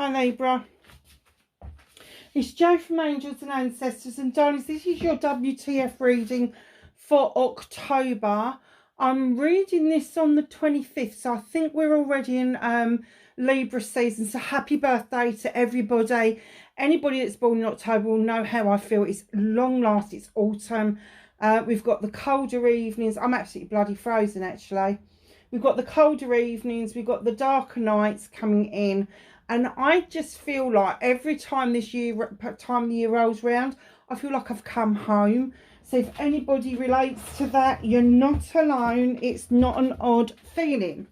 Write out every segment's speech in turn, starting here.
Hi Libra. It's Jo from Angels and Ancestors, and darlings, this is your WTF reading for October. I'm reading this on the 25th, so I think we're already in Libra season. So happy birthday to everybody. Anybody that's born in October will know how I feel. It's long last, it's autumn. We've got the colder evenings. I'm absolutely bloody frozen actually. We've got the colder evenings, we've got the darker nights coming in. And I just feel like every time this time of the year rolls round, I feel like I've come home. So if anybody relates to that, you're not alone. It's not an odd feeling.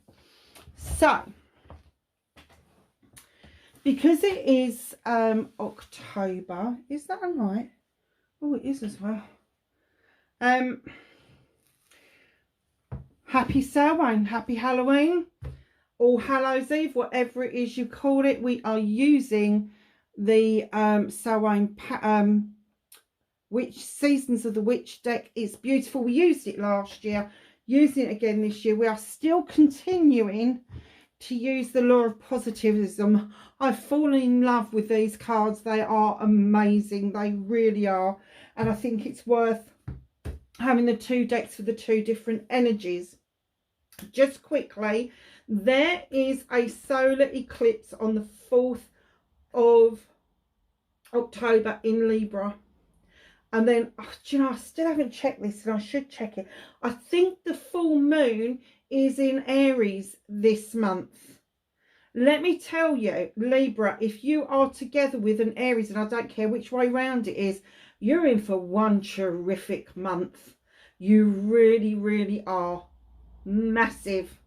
So, because it is October, is that right? Oh, it is as well. Happy Samhain, happy Halloween. All Hallows Eve, whatever it is you call it. We are using the Samhain Witch Seasons of the Witch deck. It's beautiful. We used it last year, using it again this year. We are still continuing to use the law of positivism. I've fallen in love with these cards. They are amazing. They really are. And I think it's worth having the two decks for the two different energies. Just quickly, there is a solar eclipse on the 4th of October in Libra. And then, oh, do you know, I still haven't checked this and I should check it. I think the full moon is in Aries this month. Let me tell you, Libra, if you are together with an Aries, and I don't care which way round it is, you're in for one terrific month. You really, really are. Massive.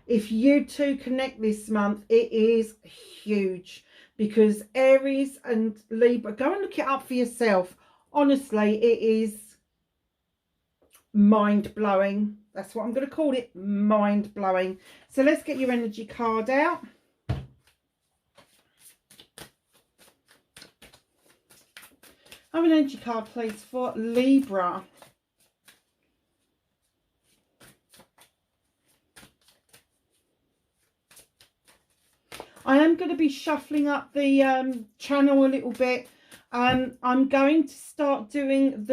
If you two connect this month, it is huge, because Aries and Libra, go and look it up for yourself. Honestly, it is mind-blowing. That's what I'm going to call it, mind-blowing. So let's get your energy card out. Have an energy card, please, for Libra. I am going to be shuffling up the channel a little bit. I'm going to start doing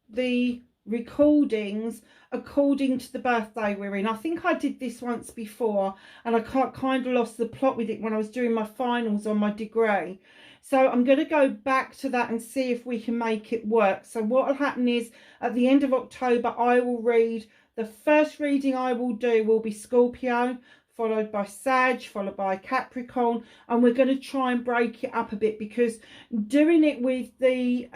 the recordings according to the birthday we're in. I think I did this once before, and I kind of lost the plot with it when I was doing my finals on my degree. So I'm going to go back to that and see if we can make it work. So what will happen is, at the end of October, I will read, the first reading I will do will be Scorpio, followed by Sag, followed by Capricorn, and we're going to try and break it up a bit, because doing it with the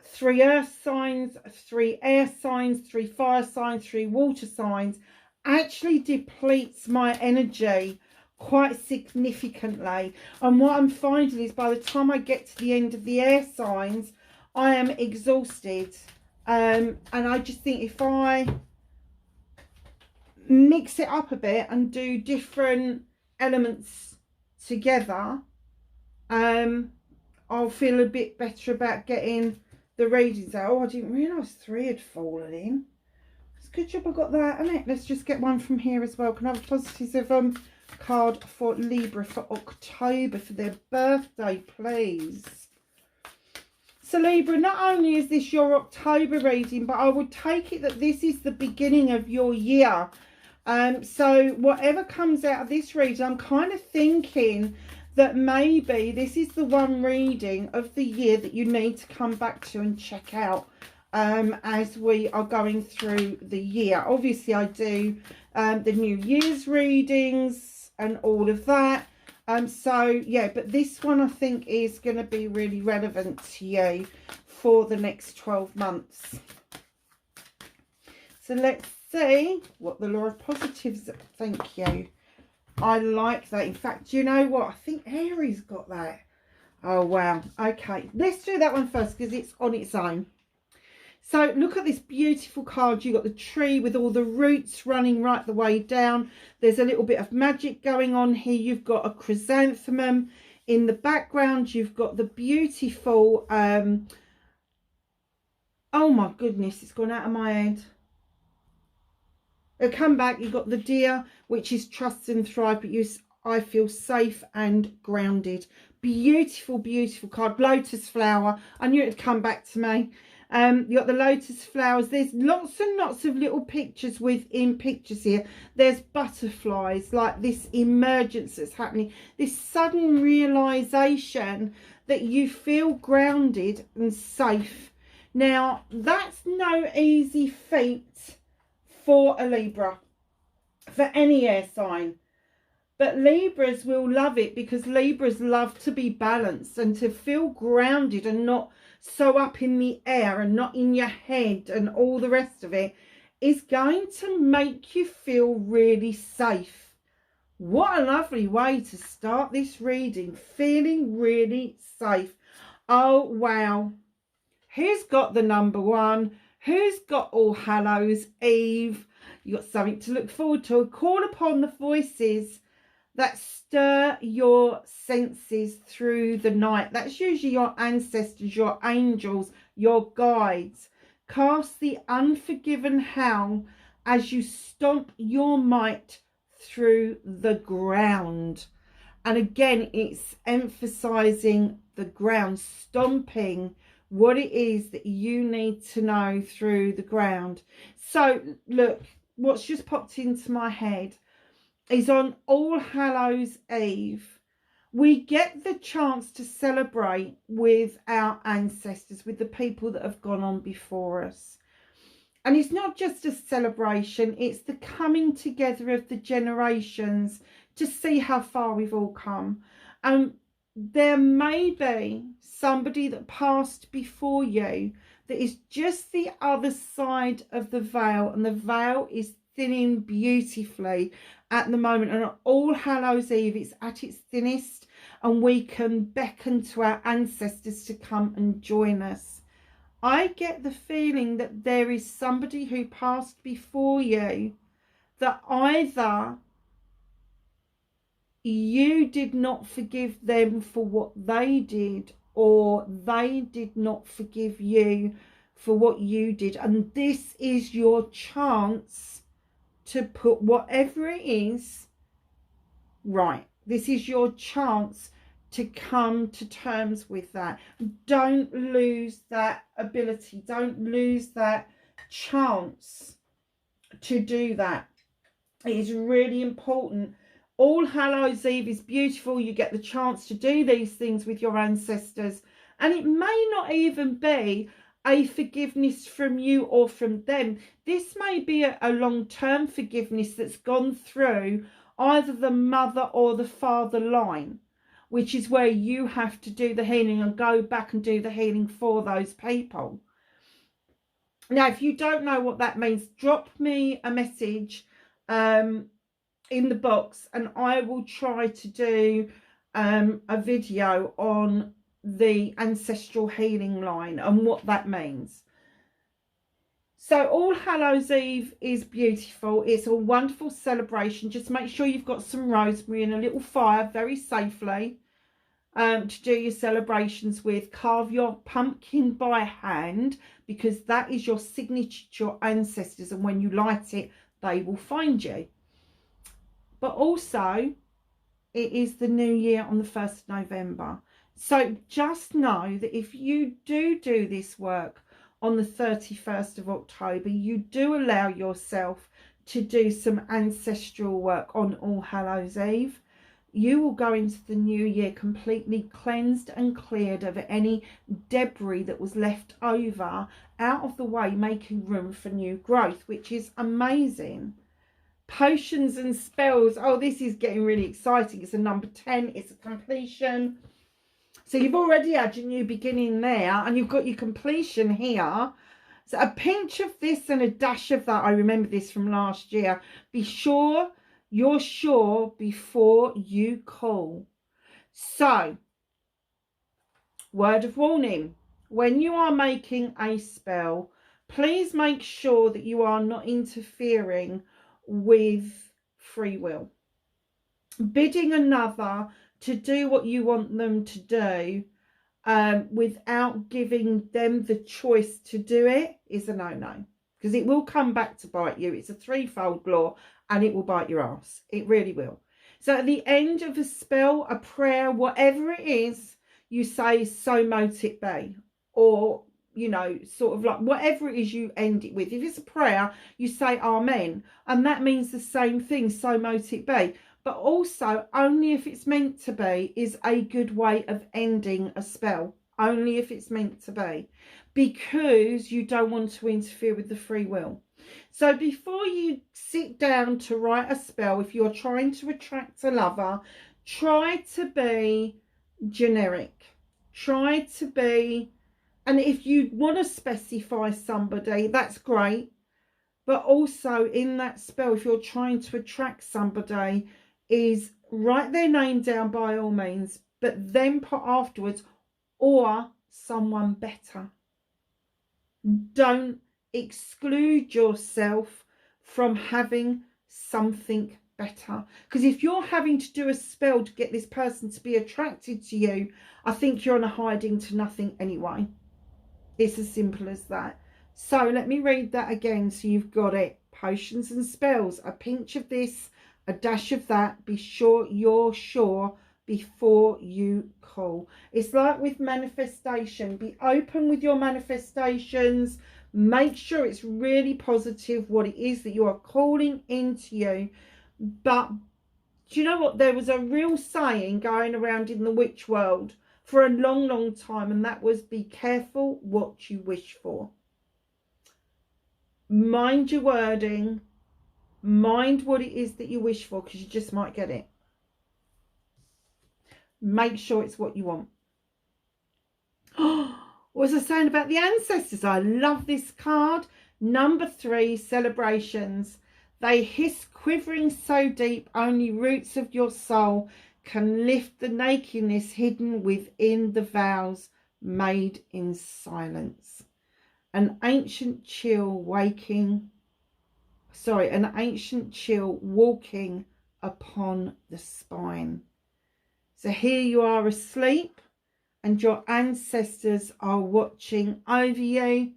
3 earth signs, 3 air signs, 3 fire signs, 3 water signs actually depletes my energy quite significantly. And what I'm finding is, by the time I get to the end of the air signs, I am exhausted, and I just think if I mix it up a bit and do different elements together, I'll feel a bit better about getting the readings out. Oh, I didn't realise 3 had fallen in. It's a good job I got that, isn't it? Let's just get one from here as well. Can I have a positivism card for Libra for October, for their birthday, please? So Libra, not only is this your October reading, but I would take it that this is the beginning of your year. So whatever comes out of this reading, I'm kind of thinking that maybe this is the one reading of the year that you need to come back to and check out as we are going through the year. Obviously, I do the New Year's readings and all of that. So, yeah, but this one I think is going to be really relevant to you for the next 12 months. So let's see what the law of positives. Thank you. I like that. In fact, you know what? I think Aries got that. Oh, wow. Okay, let's do that one first, because it's on its own. So look at this beautiful card. You've got the tree with all the roots running right the way down. There's a little bit of magic going on here. You've got a chrysanthemum in the background. You've got the beautiful, oh my goodness, it's gone out of my head. It'll come back. You've got the deer, which is trust and thrive, but I feel safe and grounded. Beautiful, beautiful card. Lotus flower. I knew it'd come back to me. You got the lotus flowers. There's lots and lots of little pictures within pictures here. There's butterflies, like this emergence that's happening, this sudden realization that you feel grounded and safe. Now, that's no easy feat for a Libra, for any air sign. But Libras will love it, because Libras love to be balanced and to feel grounded and not so up in the air and not in your head and all the rest of it. Is going to make you feel really safe. What a lovely way to start this reading, feeling really safe. Oh, wow. Who's got the number one? Who's got All Hallows Eve? You got something to look forward to. Call upon the voices that stir your senses through the night. That's usually your ancestors, your angels, your guides. Cast the unforgiven howl as you stomp your might through the ground. And again, it's emphasizing the ground, stomping what it is that you need to know through the ground. So look, what's just popped into my head is on All Hallows Eve, we get the chance to celebrate with our ancestors, with the people that have gone on before us. And it's not just a celebration, it's the coming together of the generations to see how far we've all come. And there may be somebody that passed before you that is just the other side of the veil, and the veil is thinning beautifully at the moment. And on All Hallows Eve, it's at its thinnest, and we can beckon to our ancestors to come and join us. I get the feeling that there is somebody who passed before you that either you did not forgive them for what they did, or they did not forgive you for what you did. And this is your chance to put whatever it is right. This is your chance to come to terms with that. Don't lose that ability. Don't lose that chance to do that. It is really important. All Hallows Eve is beautiful. You get the chance to do these things with your ancestors, and it may not even be a forgiveness from you or from them. This may be a long-term forgiveness that's gone through either the mother or the father line, which is where you have to do the healing and go back and do the healing for those people. Now, if you don't know what that means, drop me a message in the box, and I will try to do a video on the ancestral healing line and what that means. So All Hallows Eve is beautiful. It's a wonderful celebration. Just make sure you've got some rosemary and a little fire very safely to do your celebrations with. Carve your pumpkin by hand, because that is your signature to your ancestors, and when you light it, they will find you. But also, it is the new year on the 1st of November. So just know that if you do this work on the 31st of October, you do allow yourself to do some ancestral work on All Hallows Eve. You will go into the new year completely cleansed and cleared of any debris that was left over, out of the way, making room for new growth, which is amazing. Potions and spells. Oh, this is getting really exciting. It's a number 10. It's a completion. So you've already had your new beginning there, and you've got your completion here. So a pinch of this and a dash of that. I remember this from last year. Be sure you're sure before you call. So, word of warning. When you are making a spell, please make sure that you are not interfering with free will. Bidding another to do what you want them to do without giving them the choice to do it is a no-no, because it will come back to bite you. It's a threefold law, and it will bite your ass. It really will. So at the end of a spell, a prayer, whatever it is, you say, so mote it be. Or, you know, sort of like whatever it is you end it with. If it's a prayer, you say amen. And that means the same thing, so mote it be. But also, only if it's meant to be is a good way of ending a spell. Only if it's meant to be. Because you don't want to interfere with the free will. So before you sit down to write a spell, if you're trying to attract a lover, try to be generic. Try to be, and if you want to specify somebody, that's great. But also in that spell, if you're trying to attract somebody, is write their name down by all means, but then put afterwards, or someone better. Don't exclude yourself from having something better. Because if you're having to do a spell to get this person to be attracted to you, I think you're on a hiding to nothing anyway. It's as simple as that. So let me read that again so you've got it. Potions and spells. A pinch of this, a dash of that. Be sure you're sure before you call. It's like with manifestation. Be open with your manifestations. Make sure it's really positive what it is that you are calling into you. But do you know what? There was a real saying going around in the witch world for a long, long time, and that was, be careful what you wish for. Mind your wording. Mind what it is that you wish for, because you just might get it. Make sure it's what you want. What was I saying about the ancestors? I love this card. Number 3, celebrations. They hiss, quivering so deep, only roots of your soul can lift the nakedness hidden within the vows made in silence. An ancient chill walking upon the spine. So here you are asleep, and your ancestors are watching over you.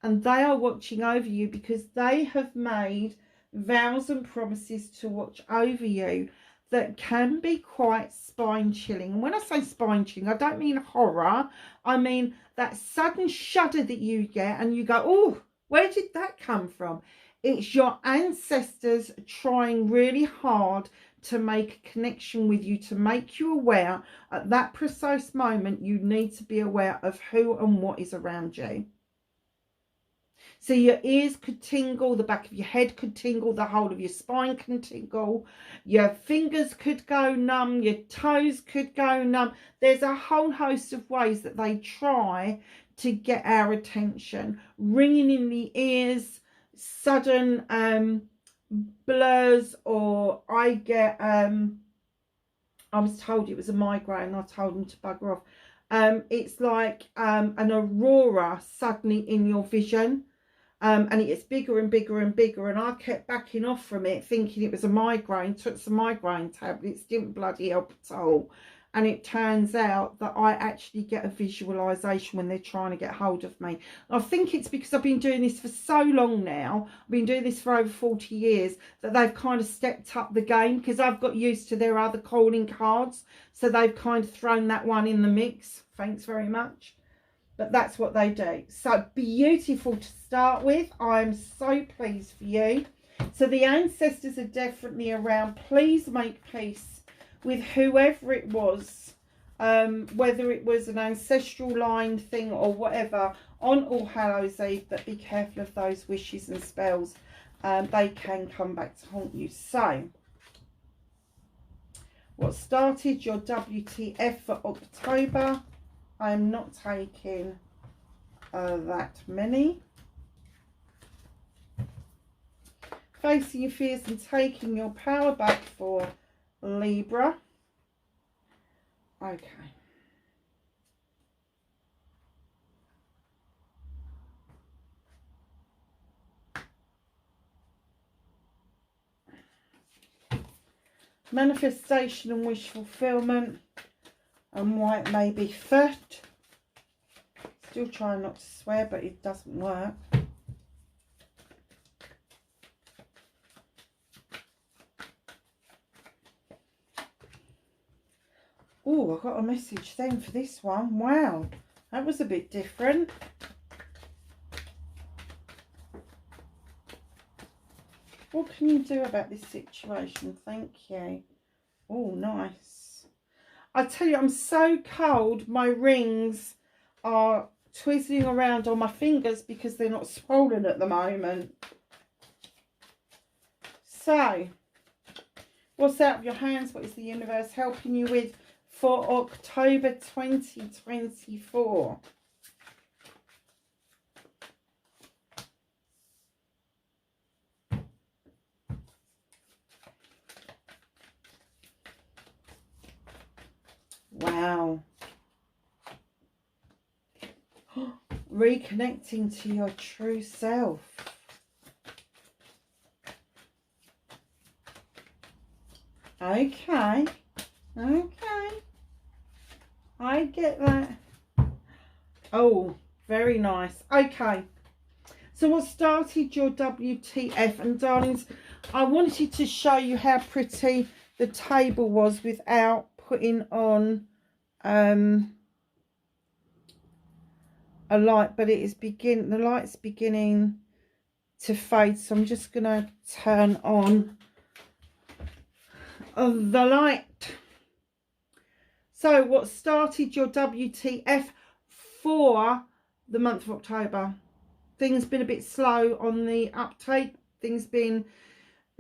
And they are watching over you because they have made vows and promises to watch over you that can be quite spine-chilling. And when I say spine-chilling, I don't mean horror. I mean that sudden shudder that you get and you go, oh, where did that come from? It's your ancestors trying really hard to make a connection with you, to make you aware at that precise moment. You need to be aware of who and what is around you. So your ears could tingle, the back of your head could tingle, the whole of your spine can tingle, your fingers could go numb, your toes could go numb. There's a whole host of ways that they try to get our attention. Ringing in the ears, sudden blurs, or I get, I was told it was a migraine, I told them to bugger off. It's like an aurora suddenly in your vision. And it gets bigger and bigger and bigger, and I kept backing off from it thinking it was a migraine. Took some migraine tablets, didn't bloody help at all. And it turns out that I actually get a visualization when they're trying to get hold of me. I think it's because I've been doing this for so long now, I've been doing this for over 40 years, that they've kind of stepped up the game, because I've got used to their other calling cards, so they've kind of thrown that one in the mix. Thanks very much. But that's what they do. So beautiful to start with. I'm so pleased for you. So the ancestors are definitely around. Please make peace with whoever it was, whether it was an ancestral line thing or whatever, on All Hallows Eve. But be careful of those wishes and spells. They can come back to haunt you. So what started your WTF for October? I'm not taking that many. Facing your fears and taking your power back for Libra. Okay. Manifestation and wish fulfillment. And why it may be first. Still trying not to swear, but it doesn't work. Oh, I got a message then for this one. Wow, that was a bit different. What can you do about this situation? Thank you. Oh, nice. I tell you, I'm so cold. My rings are twizzling around on my fingers because they're not swollen at the moment. So, what's out of your hands? What is the universe helping you with for October 2024? Wow. Reconnecting to your true self. Okay. Okay. I get that. Oh, very nice. Okay. So what started your WTF? And darlings, I wanted to show you how pretty the table was without putting on a light, but it is the light's beginning to fade, so I'm just gonna turn on the light. So what started your WTF for the month of October? Things been a bit slow on the uptake. Things been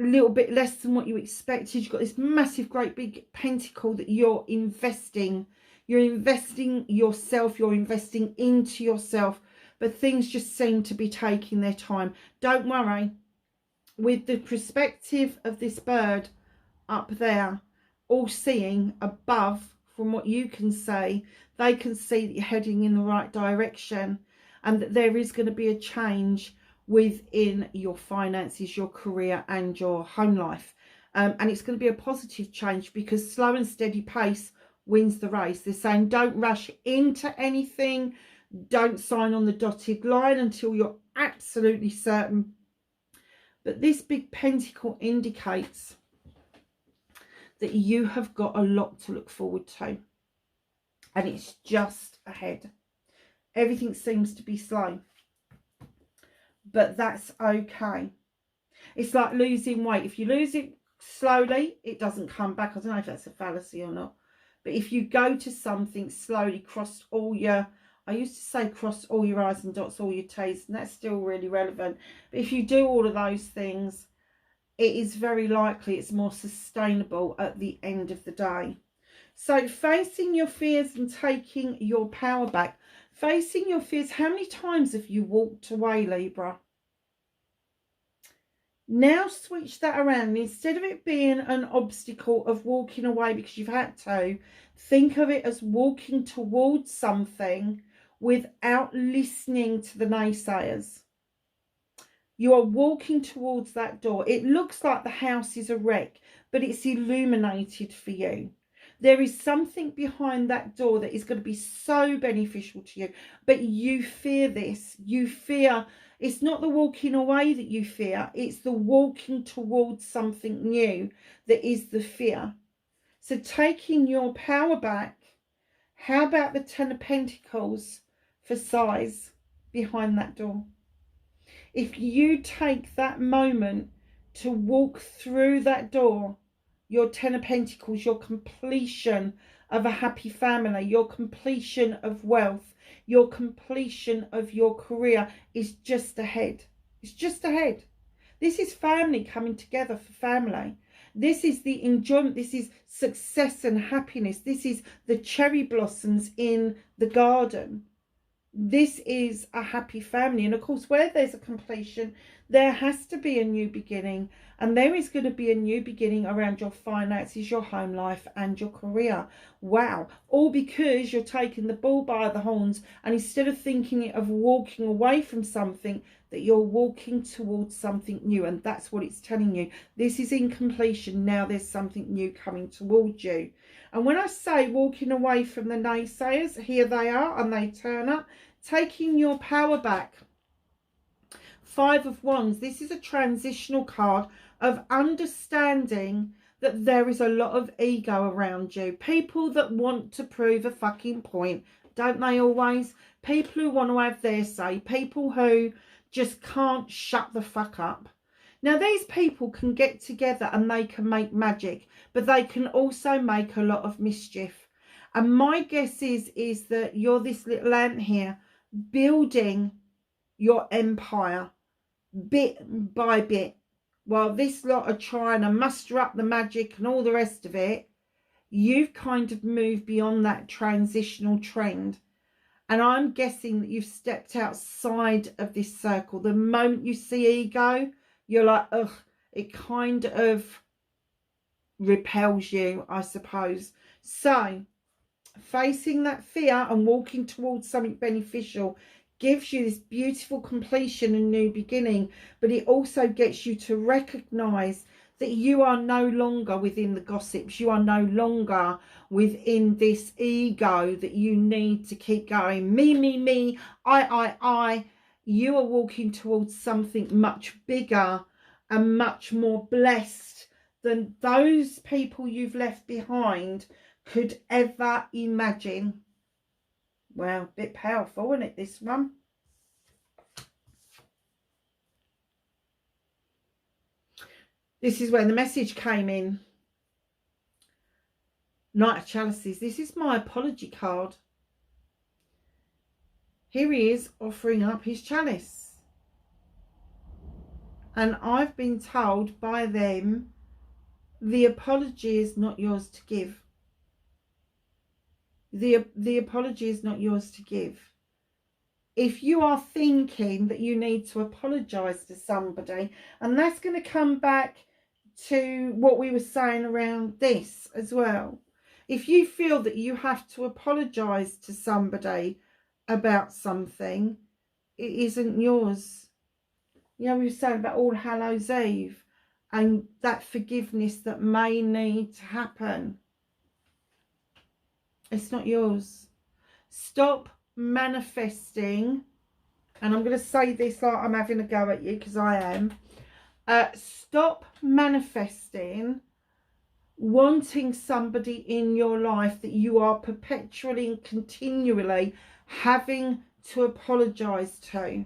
a little bit less than what you expected. You've got this massive, great big pentacle that you're investing. You're investing yourself. You're investing into yourself. But things just seem to be taking their time. Don't worry. With the perspective of this bird up there, all seeing above, from what you can see, they can see that you're heading in the right direction and that there is going to be a change within your finances, your career and your home life. And it's going to be a positive change because slow and steady pace wins the race. They're saying don't rush into anything. Don't sign on the dotted line until you're absolutely certain. But this big pentacle indicates that you have got a lot to look forward to. And it's just ahead. Everything seems to be slow. But that's okay. It's like losing weight. If you lose it slowly, it doesn't come back. I don't know if that's a fallacy or not. But if you go to something slowly, cross all your... I used to say cross all your I's and dots all your T's, and that's still really relevant. But if you do all of those things, it is very likely it's more sustainable at the end of the day. So facing your fears and taking your power back. Facing your fears. How many times have you walked away, Libra? Now switch that around. Instead of it being an obstacle of walking away because you've had to, think of it as walking towards something without listening to the naysayers. You are walking towards that door. It looks like the house is a wreck, but it's illuminated for you. There is something behind that door that is going to be so beneficial to you. But you fear this. You fear, it's not the walking away that you fear. It's the walking towards something new that is the fear. So taking your power back, how about the Ten of Pentacles for size behind that door? If you take that moment to walk through that door, your Ten of Pentacles, your completion of a happy family, your completion of wealth, your completion of your career is just ahead. It's just ahead. This is family coming together for family. This is the enjoyment. This is success and happiness. This is the cherry blossoms in the garden. This is a happy family. And of course, where there's a completion, there has to be a new beginning. And there is going to be a new beginning around your finances, your home life and your career. Wow. All because you're taking the bull by the horns, and instead of thinking of walking away from something, that you're walking towards something new. And that's what it's telling you. This is in completion. Now there's something new coming towards you. And when I say walking away from the naysayers, here they are and they turn up. Taking your power back. Five of Wands. This is a transitional card of understanding that there is a lot of ego around you. People that want to prove a fucking point, don't they always? People who want to have their say. People who just can't shut the fuck up. Now, these people can get together and they can make magic, but they can also make a lot of mischief. And my guess is that you're this little ant here building your empire bit by bit, while this lot are trying to muster up the magic and all the rest of it. You've kind of moved beyond that transitional trend. And I'm guessing that you've stepped outside of this circle. The moment you see ego, you're like, ugh, it kind of repels you, I suppose. So, facing that fear and walking towards something beneficial gives you this beautiful completion and new beginning, but it also gets you to recognize that you are no longer within the gossips. You are no longer within this ego that you need to keep going. Me, I. You are walking towards something much bigger and much more blessed than those people you've left behind could ever imagine. Well, a bit powerful, isn't it, this one? This is when the message came in. Knight of Chalices. This is my apology card. Here he is offering up his chalice. And I've been told by them, the apology is not yours to give. The apology is not yours to give. If you are thinking that you need to apologise to somebody, and that's going to come back to what we were saying around this as well. If you feel that you have to apologise to somebody about something, it isn't yours. You know, we were saying about All Hallows Eve and that forgiveness that may need to happen. It's not yours. Stop manifesting, and I'm going to say this like I'm having a go at you, because I am. Stop manifesting wanting somebody in your life that you are perpetually and continually having to apologise to.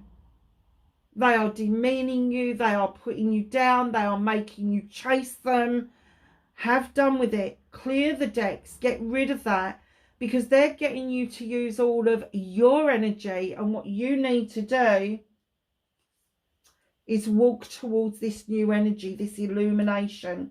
They are demeaning you, they are putting you down, they are making you chase them. Have done with it. Clear the decks, get rid of that, because they're getting you to use all of your energy, and what you need to do is walk towards this new energy, this illumination.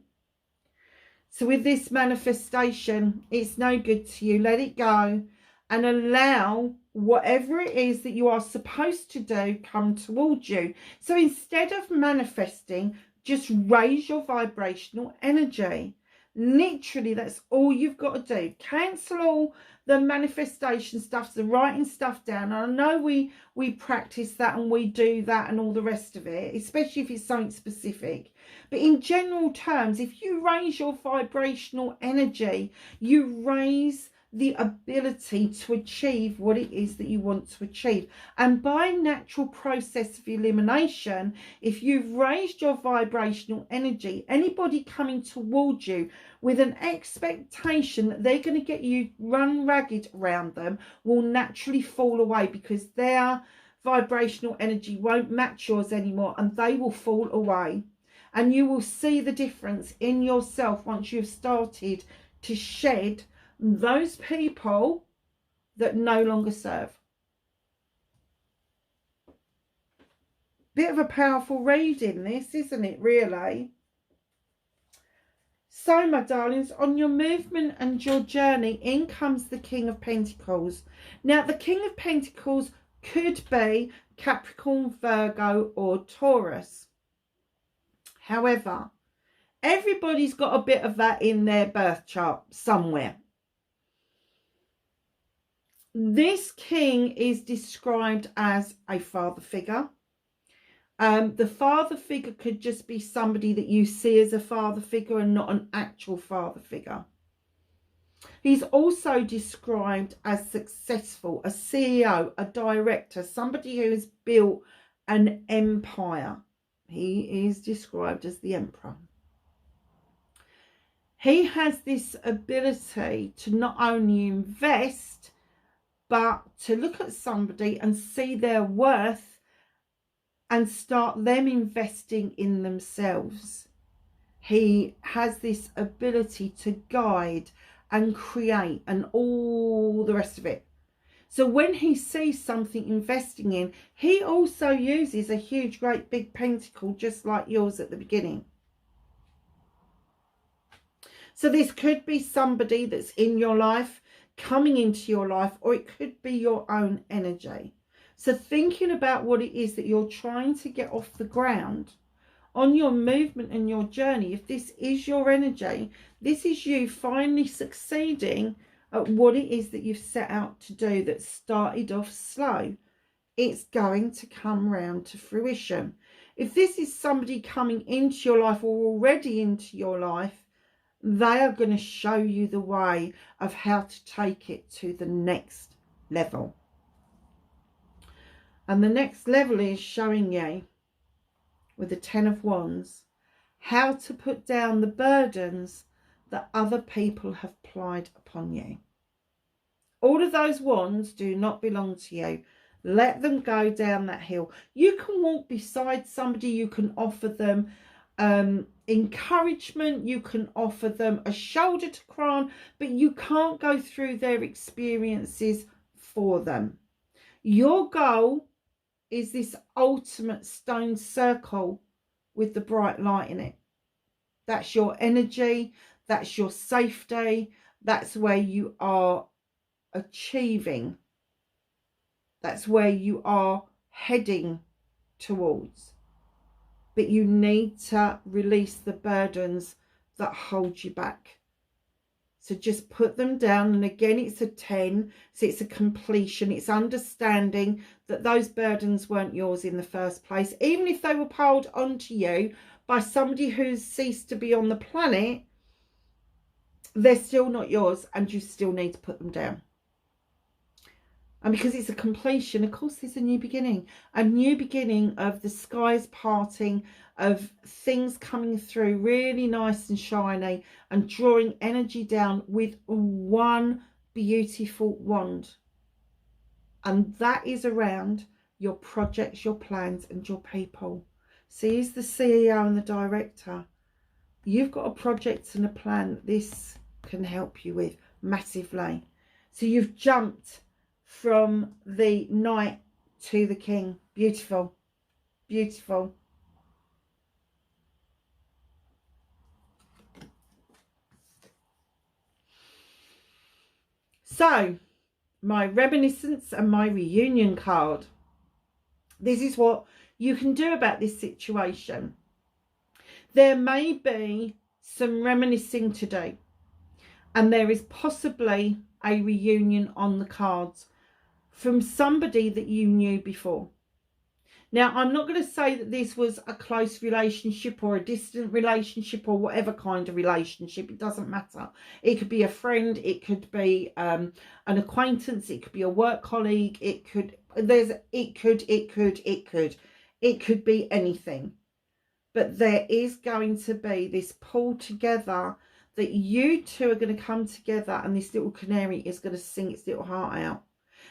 So with this manifestation, it's no good to you. Let it go and allow whatever it is that you are supposed to do come towards you. So instead of manifesting, just raise your vibrational energy. Literally, that's all you've got to do. Cancel all the manifestation stuff, the writing stuff down. And I know we practice that and we do that and all the rest of it, especially if it's something specific. But in general terms, if you raise your vibrational energy, you raise the ability to achieve what it is that you want to achieve. And by natural process of elimination, if you've raised your vibrational energy, anybody coming towards you with an expectation that they're going to get you run ragged around them will naturally fall away, because their vibrational energy won't match yours anymore, and they will fall away. And you will see the difference in yourself once you've started to shed those people that no longer serve. Bit of a powerful reading this, isn't it, really? So, my darlings, on your movement and your journey, in comes the King of Pentacles. Now, the King of Pentacles could be Capricorn, Virgo, or Taurus. However, everybody's got a bit of that in their birth chart somewhere. This king is described as a father figure. The father figure could just be somebody that you see as a father figure and not an actual father figure. He's also described as successful, a CEO, a director, somebody who has built an empire. He is described as the emperor. He has this ability to not only invest, but to look at somebody and see their worth and start them investing in themselves. He has this ability to guide and create and all the rest of it. So when he sees something investing in, he also uses a huge, great big pentacle just like yours at the beginning. So this could be somebody that's in your life, coming into your life, or it could be your own energy. So thinking about what it is that you're trying to get off the ground on your movement and your journey, if this is your energy, this is you finally succeeding at what it is that you've set out to do that started off slow. It's going to come round to fruition. If this is somebody coming into your life or already into your life, they are going to show you the way of how to take it to the next level. And the next level is showing you, with the 10 of Wands, how to put down the burdens that other people have applied upon you. All of those wands do not belong to you. Let them go down that hill. You can walk beside somebody, you can offer them encouragement, you can offer them a shoulder to cry on, but you can't go through their experiences for them. Your goal is this ultimate stone circle with the bright light in it. That's your energy, that's your safety, that's where you are achieving, that's where you are heading towards. But you need to release the burdens that hold you back. So just put them down. And again, it's a 10. So it's a completion. It's understanding that those burdens weren't yours in the first place. Even if they were piled onto you by somebody who's ceased to be on the planet, they're still not yours and you still need to put them down. And because it's a completion, of course, there's a new beginning of the skies parting, of things coming through really nice and shiny and drawing energy down with one beautiful wand. And that is around your projects, your plans and your people. See, as the CEO and the director, you've got a project and a plan that this can help you with massively. So you've jumped from the Knight to the King. Beautiful, beautiful. So my reminiscence and my reunion card. This is what you can do about this situation. There may be some reminiscing to do, and there is possibly a reunion on the cards from somebody that you knew before. Now, I'm not going to say that this was a close relationship or a distant relationship or whatever kind of relationship. It doesn't matter. It could be a friend. It could be an acquaintance. It could be a work colleague. It could be anything. But there is going to be this pull together that you two are going to come together, and this little canary is going to sing its little heart out.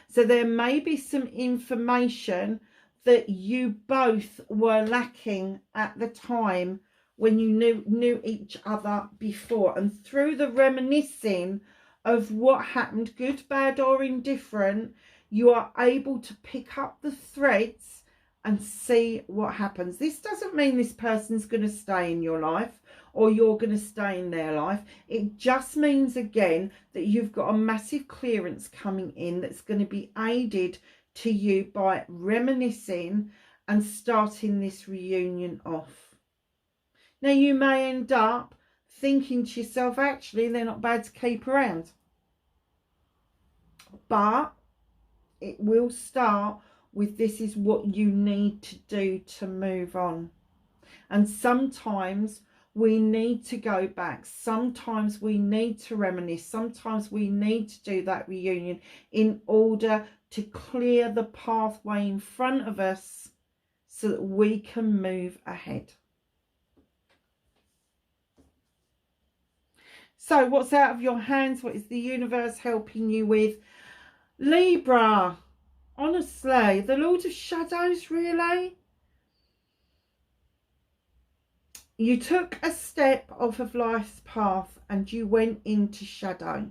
So there may be some information that you both were lacking at the time when you knew each other before. And through the reminiscing of what happened, good, bad or indifferent, you are able to pick up the threads and see what happens. This doesn't mean this person's going to stay in your life or you're going to stay in their life. It just means, again, that you've got a massive clearance coming in that's going to be aided to you by reminiscing and starting this reunion off. Now, you may end up thinking to yourself, actually, they're not bad to keep around. But it will start with, this is what you need to do to move on. And sometimes we need to go back. Sometimes we need to reminisce. Sometimes we need to do that reunion in order to clear the pathway in front of us so that we can move ahead. So what's out of your hands? What is the universe helping you with? Libra, honestly, the Lord of Shadows, really? You took a step off of life's path and you went into shadow.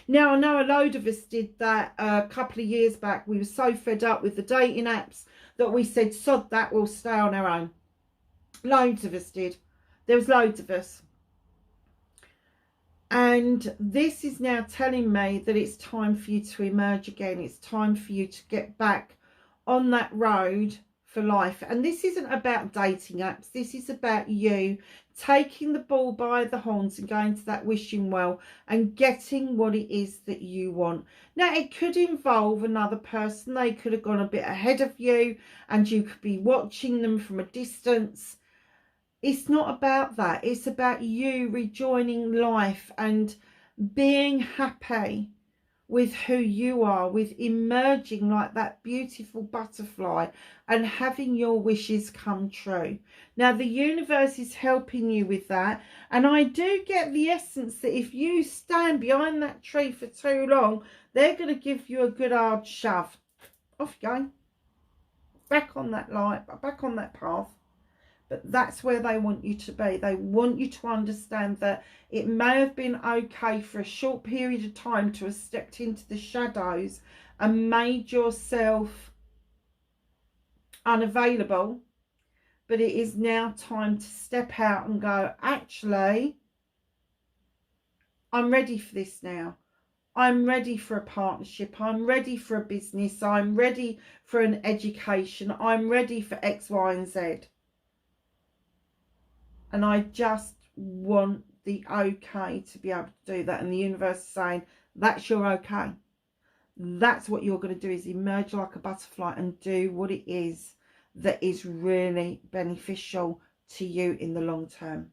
Now, I know a load of us did that a couple of years back. We were so fed up with the dating apps that we said, sod that, we'll stay on our own. Loads of us did. There was loads of us. And this is now telling me that it's time for you to emerge again. It's time for you to get back on that road for life. And this isn't about dating apps. This is about you taking the bull by the horns and going to that wishing well and getting what it is that you want. Now, it could involve another person. They could have gone a bit ahead of you and you could be watching them from a distance. It's not about that. It's about you rejoining life and being happy with who you are, with emerging like that beautiful butterfly and having your wishes come true. Now, the universe is helping you with that. And I do get the essence that if you stand behind that tree for too long, they're going to give you a good hard shove. Off you go. Back on that light, back on that path. But that's where they want you to be. They want you to understand that it may have been okay for a short period of time to have stepped into the shadows and made yourself unavailable. But it is now time to step out and go, actually, I'm ready for this now. I'm ready for a partnership. I'm ready for a business. I'm ready for an education. I'm ready for X, Y, and Z. And I just want the okay to be able to do that. And the universe is saying, that's your okay. That's what you're going to do, is emerge like a butterfly and do what it is that is really beneficial to you in the long term.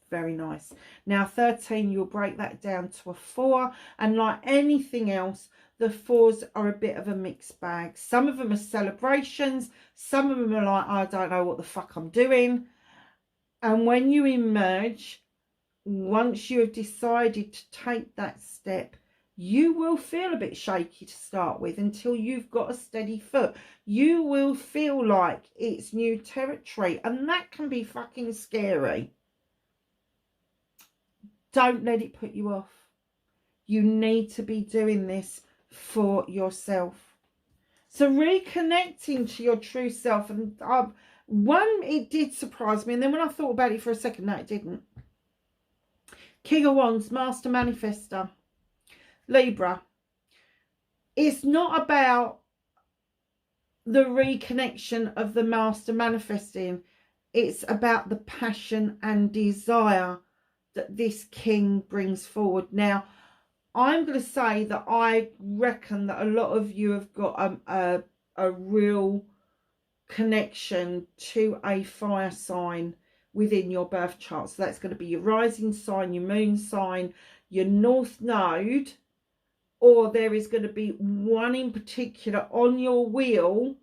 Very nice. Now, 13, you'll break that down to a 4. And like anything else, the 4s are a bit of a mixed bag. Some of them are celebrations. Some of them are like, I don't know what the fuck I'm doing. And when you emerge, once you have decided to take that step, you will feel a bit shaky to start with until you've got a steady foot. You will feel like it's new territory, and that can be fucking scary. Don't let it put you off. You need to be doing this for yourself. So reconnecting to your true self, and one, it did surprise me, and then when I thought about it for a second, no, it didn't. King of Wands, Master Manifester, Libra. It's not about the reconnection of the Master Manifesting. It's about the passion and desire that this King brings forward. Now, I'm going to say that I reckon that a lot of you have got a real connection to a fire sign within your birth chart. So that's going to be your rising sign, your moon sign, your north node, or there is going to be one in particular on your wheel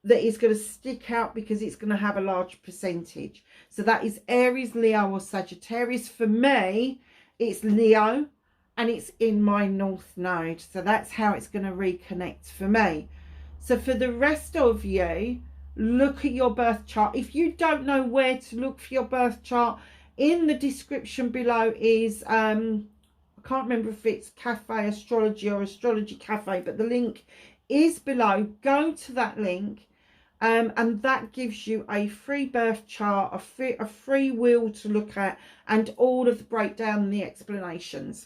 that is going to stick out because it's going to have a large percentage. So that is Aries, Leo, or Sagittarius. For me, it's Leo, and it's in my north node. So that's how it's going to reconnect for me. So for the rest of you, look at your birth chart. If you don't know where to look for your birth chart, in the description below is, I can't remember if it's Cafe Astrology or Astrology Cafe, but the link is below. Go to that link, and that gives you a free birth chart, a free wheel to look at, and all of the breakdown and the explanations.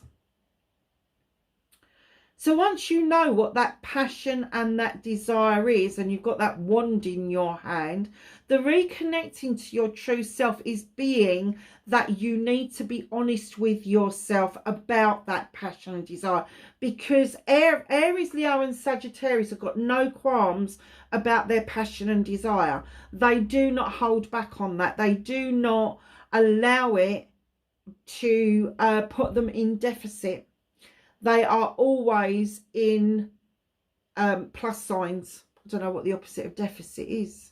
So once you know what that passion and that desire is, and you've got that wand in your hand, the reconnecting to your true self is being that you need to be honest with yourself about that passion and desire. Because Aries, Leo and Sagittarius have got no qualms about their passion and desire. They do not hold back on that. They do not allow it to put them in deficit. They are always in plus signs. I don't know what the opposite of deficit is.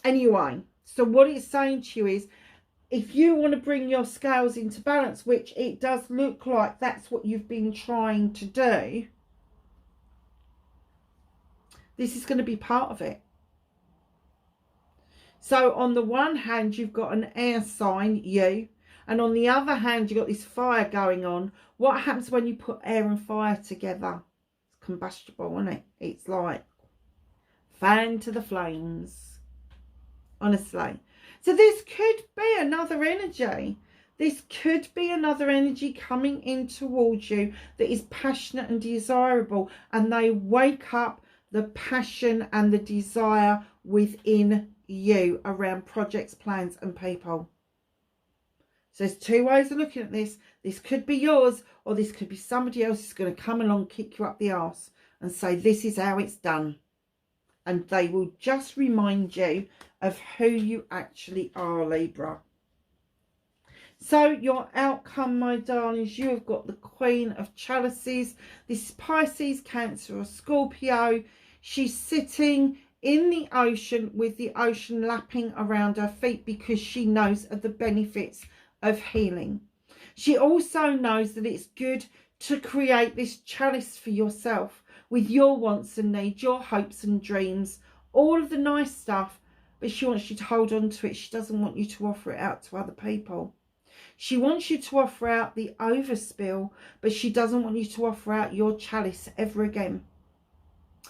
Anyway, so what it's saying to you is, if you want to bring your scales into balance, which it does look like that's what you've been trying to do, this is going to be part of it. So on the one hand, you've got an air sign, you, and on the other hand, you've got this fire going on. What happens when you put air and fire together? It's combustible, isn't it? It's like fan to the flames, honestly. So this could be another energy. This could be another energy coming in towards you that is passionate and desirable, and they wake up the passion and the desire within you around projects, plans and people. So there's two ways of looking at this. This could be yours, or this could be somebody else who's going to come along, kick you up the arse and say, this is how it's done. And they will just remind you of who you actually are, Libra. So your outcome, my darlings, you have got the Queen of Chalices. This is Pisces, Cancer or Scorpio. She's sitting in the ocean with the ocean lapping around her feet because she knows of the benefits of healing. She also knows that it's good to create this chalice for yourself with your wants and needs, your hopes and dreams, all of the nice stuff, but she wants you to hold on to it. She doesn't want you to offer it out to other people. She wants you to offer out the overspill, but she doesn't want you to offer out your chalice ever again.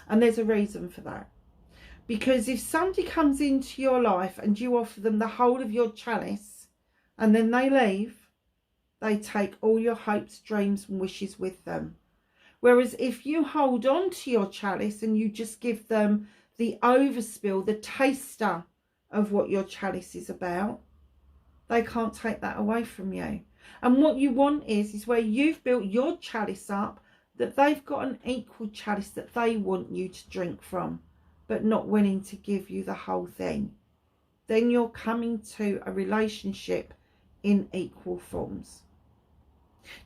And there's a reason for that. Because if somebody comes into your life and you offer them the whole of your chalice and then they leave, they take all your hopes, dreams and wishes with them. Whereas if you hold on to your chalice and you just give them the overspill, the taster of what your chalice is about, they can't take that away from you. And what you want is where you've built your chalice up, that they've got an equal chalice that they want you to drink from, but not willing to give you the whole thing. Then you're coming to a relationship in equal forms.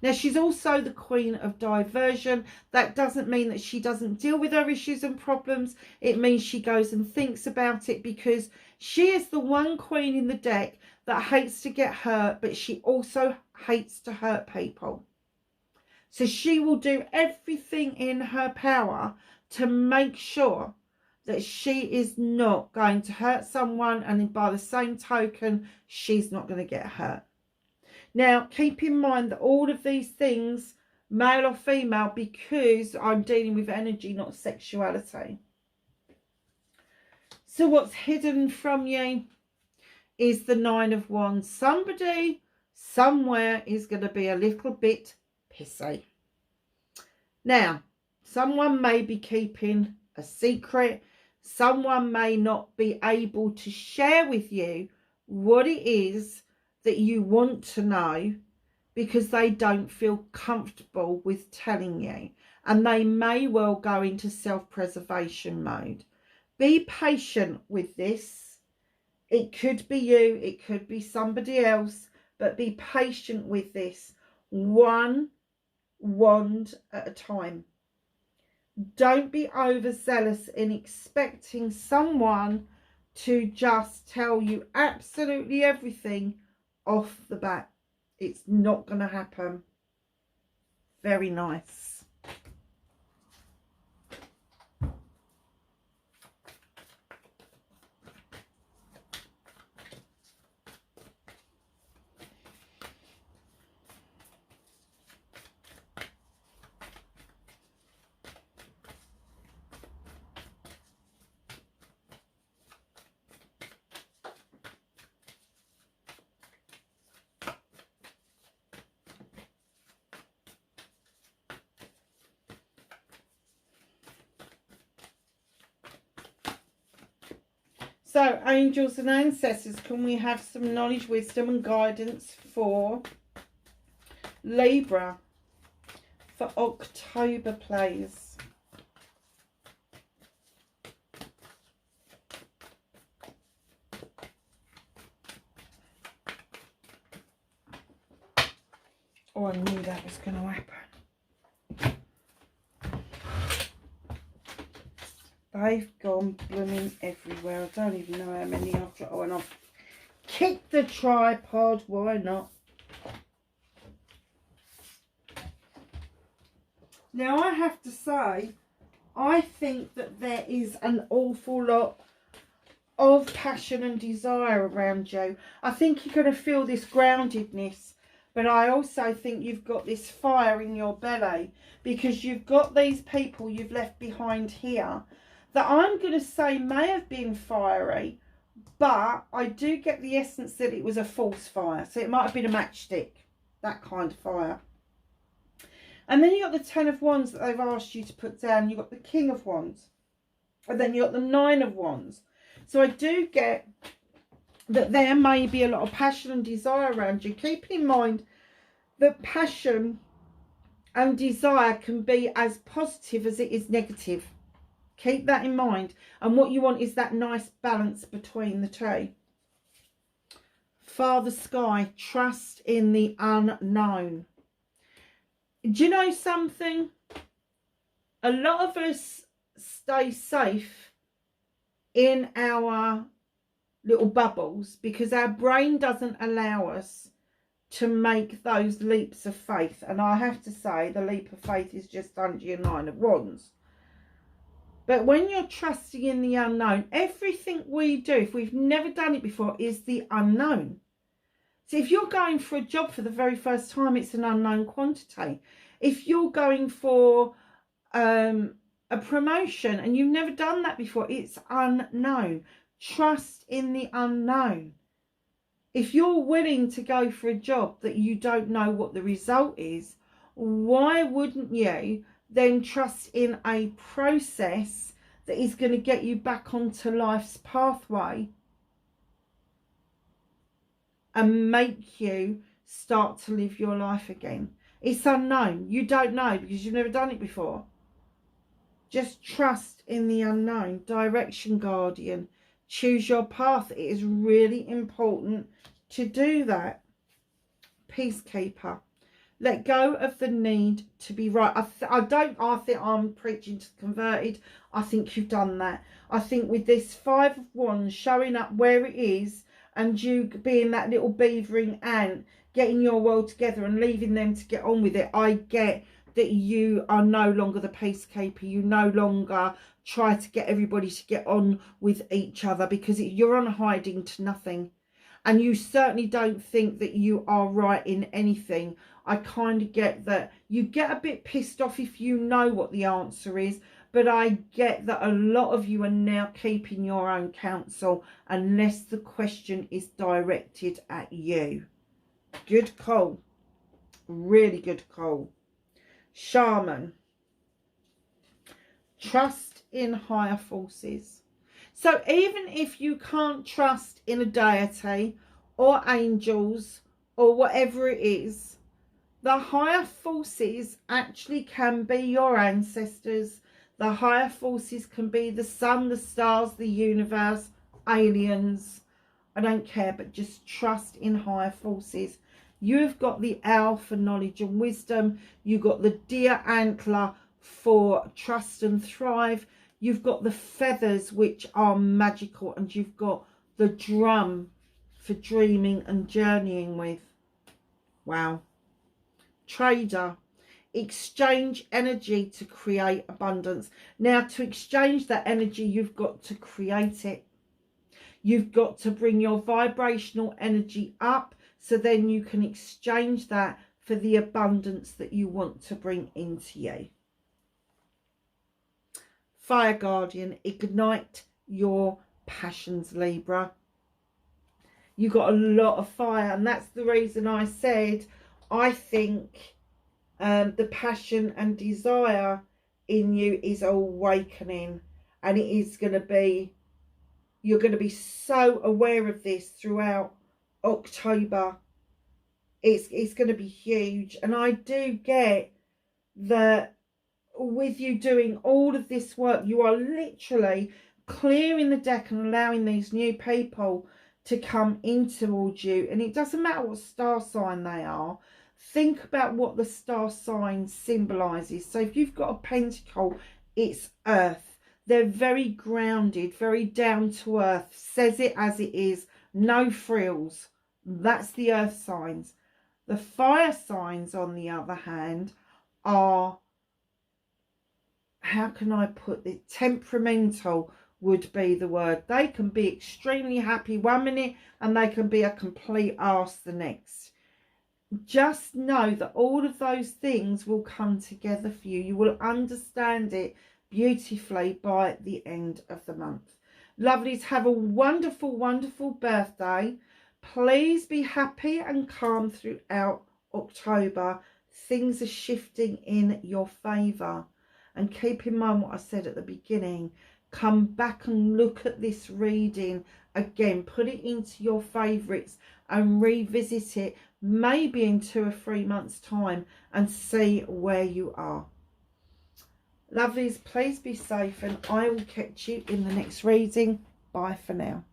Now, she's also the Queen of Diversion. That doesn't mean that she doesn't deal with her issues and problems. It means she goes and thinks about it, because she is the one queen in the deck that hates to get hurt, but she also hates to hurt people. So she will do everything in her power to make sure that she is not going to hurt someone, and by the same token, she's not going to get hurt. Now, keep in mind that all of these things, male or female, because I'm dealing with energy, not sexuality. So what's hidden from you is the Nine of Wands. Somebody somewhere is going to be a little bit pissy. Now, someone may be keeping a secret. Someone may not be able to share with you what it is that you want to know, because they don't feel comfortable with telling you, and they may well go into self-preservation mode. Be patient with this. It could be you, it could be somebody else, but be patient with this, one wand at a time. Don't be overzealous in expecting someone to just tell you absolutely everything off the bat. It's not going to happen. Very nice. So, angels and ancestors, can we have some knowledge, wisdom and guidance for Libra for October, please? Oh, I knew that was going to happen. They've gone blooming everywhere. I don't even know how many I've got. Oh, and I've Kick the tripod, why not? Now I have to say, I think that there is an awful lot of passion and desire around you. I think you're going to feel this groundedness, but I also think you've got this fire in your belly, because you've got these people you've left behind here that I'm going to say may have been fiery, but I do get the essence that it was a false fire. So it might have been a matchstick, that kind of fire. And then you got the 10 of Wands that they've asked you to put down. You got the King of Wands. And then you got the 9 of Wands. So I do get that there may be a lot of passion and desire around you. Keep in mind that passion and desire can be as positive as it is negative. Keep that in mind. And what you want is that nice balance between the two. Father Sky, trust in the unknown. Do you know something? A lot of us stay safe in our little bubbles because our brain doesn't allow us to make those leaps of faith. And I have to say, the leap of faith is just under your 9 of Wands. But when you're trusting in the unknown, everything we do, if we've never done it before, is the unknown. So if you're going for a job for the very first time, it's an unknown quantity. If you're going for a promotion and you've never done that before, it's unknown. Trust in the unknown. If you're willing to go for a job that you don't know what the result is, why wouldn't you then trust in a process that is going to get you back onto life's pathway and make you start to live your life again? It's unknown. You don't know because you've never done it before. Just trust in the unknown. Direction Guardian. Choose your path. It is really important to do that. Peacekeeper. Let go of the need to be right. I think I'm preaching to the converted. I think you've done that. I think with this 5 of Wands showing up where it is, and you being that little beavering ant, getting your world together and leaving them to get on with it, I get that you are no longer the peacekeeper. You no longer try to get everybody to get on with each other because you're on hiding to nothing. And you certainly don't think that you are right in anything. I kind of get that you get a bit pissed off if you know what the answer is. But I get that a lot of you are now keeping your own counsel unless the question is directed at you. Good call. Really good call. Shaman. Trust in higher forces. So even if you can't trust in a deity or angels or whatever it is, the higher forces actually can be your ancestors. The higher forces can be the sun, the stars, the universe, aliens. I don't care, but just trust in higher forces. You've got the owl for knowledge and wisdom. You've got the deer antler for trust and thrive. You've got the feathers, which are magical. And you've got the drum for dreaming and journeying with. Wow. Trader. Exchange energy to create abundance. Now, to exchange that energy, you've got to create it. You've got to bring your vibrational energy up so then you can exchange that for the abundance that you want to bring into you. Fire Guardian, ignite your passions, Libra. You got a lot of fire, and that's the reason I said I think the passion and desire in you is awakening, and it is going to be, you're going to be so aware of this throughout October. It's going to be huge. And I do get that with you doing all of this work, you are literally clearing the deck and allowing these new people to come in towards you. And it doesn't matter what star sign they are. Think about what the star sign symbolises. So if you've got a pentacle, it's earth. They're very grounded, very down to earth, says it as it is, no frills. That's the earth signs. The fire signs, on the other hand, are, how can I put it, temperamental would be the word. They can be extremely happy one minute and they can be a complete arse the next. Just know that all of those things will come together for you. You will understand it beautifully by the end of the month. Lovelies, have a wonderful, wonderful birthday. Please be happy and calm throughout October. Things are shifting in your favour. And keep in mind what I said at the beginning. Come back and look at this reading again. Put it into your favourites and revisit it maybe in 2 or 3 months' time and see where you are. Lovelies, please be safe and I will catch you in the next reading. Bye for now.